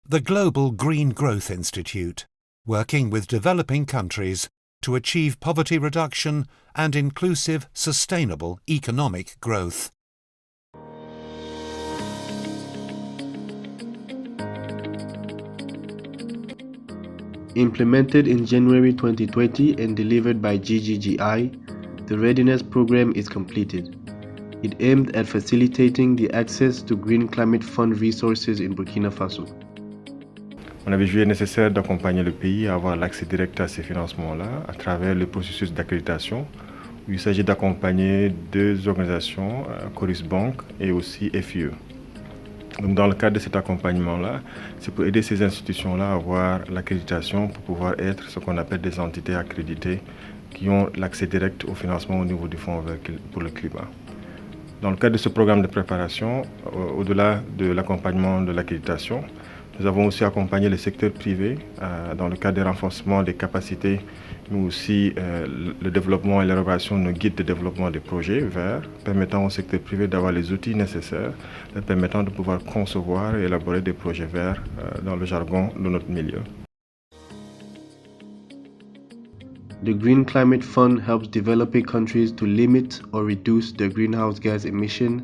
the Global Green Growth Institute, working with developing countries to achieve poverty reduction and inclusive, sustainable economic growth. Implemented in January 2020 and delivered by GGGI, the Readiness Program is completed. It aimed at facilitating the access to Green Climate Fund resources in Burkina Faso. On avait jugé nécessaire d'accompagner le pays à avoir l'accès direct à ces financements-là à travers le processus d'accréditation, où il s'agit d'accompagner deux organisations, Coris Bank et aussi FIE. Donc dans le cadre de cet accompagnement-là, c'est pour aider ces institutions-là à avoir l'accréditation pour pouvoir être ce qu'on appelle des entités accréditées qui ont l'accès direct au financement au niveau du Fonds vert pour le climat. Dans le cadre de ce programme de préparation, au-delà de l'accompagnement de l'accréditation, nous avons aussi accompagné le secteur privé dans le cadre du renforcement des capacités, mais aussi le développement et l'élaboration de nos guides de développement des projets verts, permettant au secteur privé d'avoir les outils nécessaires, permettant de pouvoir concevoir et élaborer des projets verts dans le jargon de notre milieu. The Green Climate Fund helps developing countries to limit or reduce their greenhouse gas emission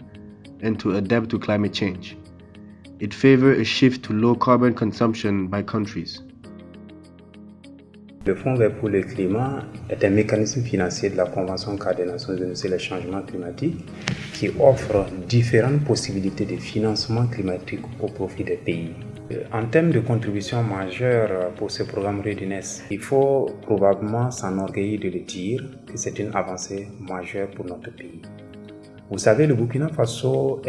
and to adapt to climate change. It favors a shift to low carbon consumption by countries. Le Fonds vert pour le climat est un mécanisme financier de la Convention cadre des Nations Unies sur le changement climatique qui offre différentes possibilités de financement climatique au profit des pays. En termes de contribution majeure pour ce programme Readiness, il faut probablement s'enorgueillir de le dire que c'est une avancée majeure pour notre pays. Vous savez, le Burkina Faso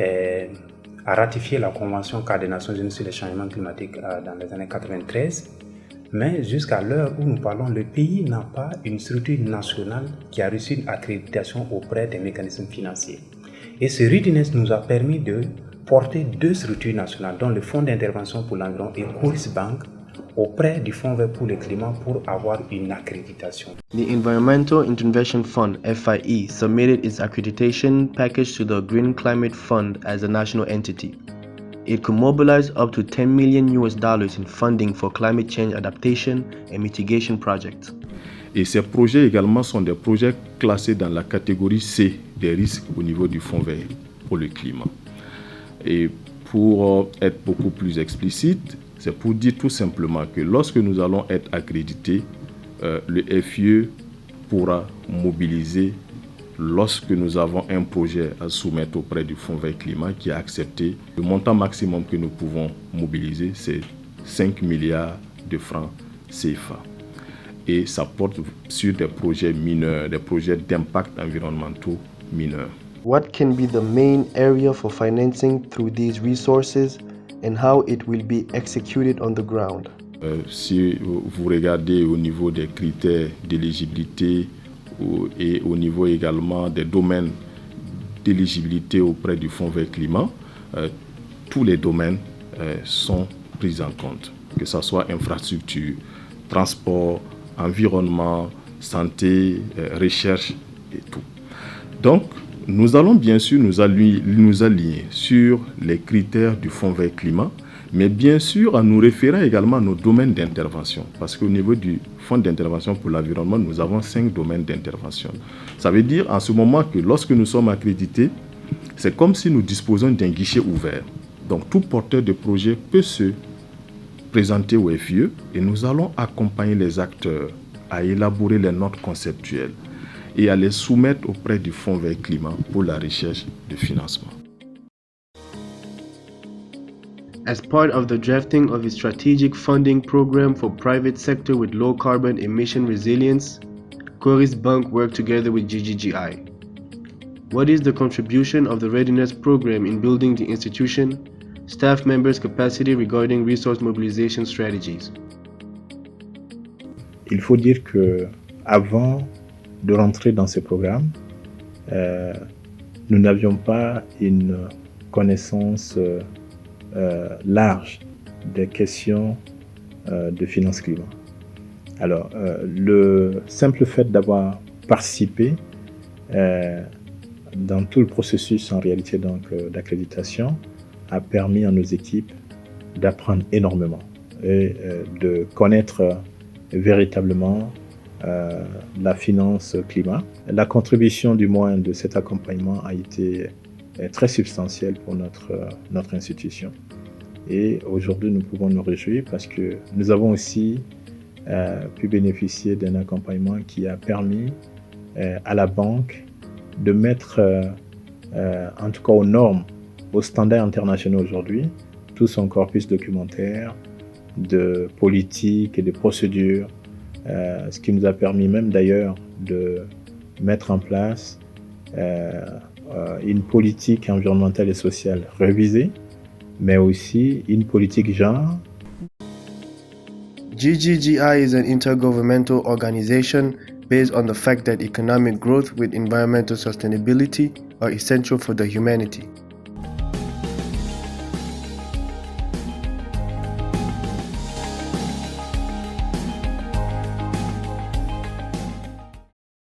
a ratifié la Convention cadre des Nations Unies sur le changement climatique dans les années 93, mais jusqu'à l'heure où nous parlons, le pays n'a pas une structure nationale qui a reçu une accréditation auprès des mécanismes financiers. Et ce Readiness nous a permis de porter deux structures nationales, dont le Fonds d'intervention pour l'environnement et Coris Bank, auprès du Fonds vert pour le climat pour avoir une accréditation. The Environmental Intervention Fund, FIE, submitted its accreditation package to the Green Climate Fund as a national entity. It could mobilize up to $10 million in funding for climate change adaptation and mitigation projects. Et ces projets également sont des projets classés dans la catégorie C des risques au niveau du Fonds vert pour le climat. Et pour être beaucoup plus explicite, c'est pour dire tout simplement que lorsque nous allons être accrédités, le FIE pourra mobiliser, lorsque nous avons un projet à soumettre auprès du Fonds vert climat qui a accepté, le montant maximum que nous pouvons mobiliser, c'est 5 milliards de francs CFA. Et ça porte sur des projets mineurs, des projets d'impact environnementaux mineurs. What can be the main area for financing through these resources and how it will be executed on the ground? Si vous regardez au niveau des critères d'éligibilité et au niveau également des domaines d'éligibilité auprès du Fonds vert climat, tous les domaines sont pris en compte, que ce soit infrastructure, transport, environnement, santé, recherche et tout. Donc, nous allons bien sûr nous aligner sur les critères du Fonds vert climat, mais bien sûr en nous référant également à nos domaines d'intervention. Parce qu'au niveau du Fonds d'intervention pour l'environnement, nous avons 5 domaines d'intervention. Ça veut dire en ce moment que lorsque nous sommes accrédités, c'est comme si nous disposons d'un guichet ouvert. Donc tout porteur de projet peut se présenter au FIE et nous allons accompagner les acteurs à élaborer les notes conceptuelles et à les soumettre auprès du Fonds vert climat pour la recherche de financement. As part of the drafting of a strategic funding program for private sector with low carbon emission resilience, Coris Bank worked together with GGGI. What is the contribution of the Readiness Program in building the institution, staff members' capacity regarding resource mobilization strategies? Il faut dire que avant de rentrer dans ce programme, nous n'avions pas une connaissance large des questions de finances climat. Alors, le simple fait d'avoir participé dans tout le processus en réalité d'accréditation a permis à nos équipes d'apprendre énormément et de connaître véritablement la finance climat. La contribution du moins de cet accompagnement a été très substantielle pour notre institution. Et aujourd'hui, nous pouvons nous réjouir parce que nous avons aussi pu bénéficier d'un accompagnement qui a permis à la banque de mettre, en tout cas aux normes, aux standards internationaux aujourd'hui, tout son corpus documentaire de politique et de procédures, ce qui nous a permis même d'ailleurs de mettre en place une politique environnementale et sociale révisée, mais aussi une politique genre. GGGI is an intergovernmental organization based on the fact that economic growth with environmental sustainability are essential for the humanity.